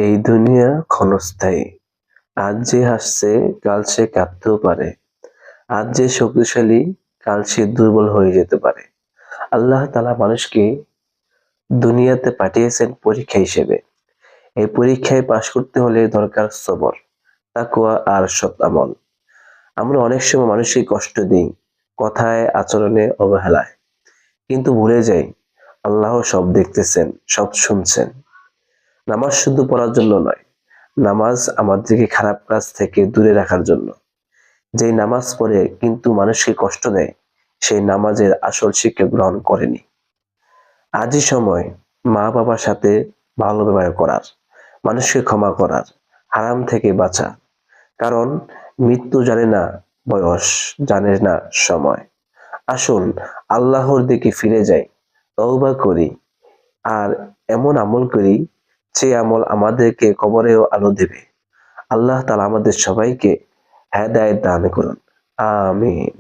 এই দুনিয়া ক্ষণস্থায়ী। আজ যে হাসছে কাল সে কাঁদতেও পারে। আজ যে শক্তিশালী কাল সে দুর্বল হয়ে যেতে পারে। আল্লাহ তাআলা মানুষকে দুনিয়াতে পাঠিয়েছেন পরীক্ষা হিসেবে। এই পরীক্ষায় পাশ করতে হলে দরকার সবর, তাকওয়া আর সৎ আমল। আমরা অনেক সময় মানুষকে কষ্ট দিই, কথায়, আচরণে, অবহেলায়। কিন্তু ভুলে যাই আল্লাহ সব দেখতেছেন, সব শুনছেন। নামাজ শুধু পড়ার জন্য নয়, নামাজ আমাদেরকে খারাপ কাজ থেকে দূরে রাখার জন্য। যেই নামাজ পড়ে কিন্তু মানুষকে কষ্ট দেয়, সেই নামাজের আসল শিক্ষা গ্রহণ করেনি। আজই সময় মা বাবার সাথে ভালো ব্যবহার করার, মানুষকে ক্ষমা করার, হারাম থেকে বাঁচা। কারণ মৃত্যু জানে না বয়স, জানে না সময়। আসুন আল্লাহর দিকে ফিরে যাই, তওবা করি আর এমন আমল করি যে আমল আমাদেরকে কবরেও আলো দেবে। আল্লাহ তাআলা আমাদের সবাইকে হেদায়েত দান করুন। আমিন।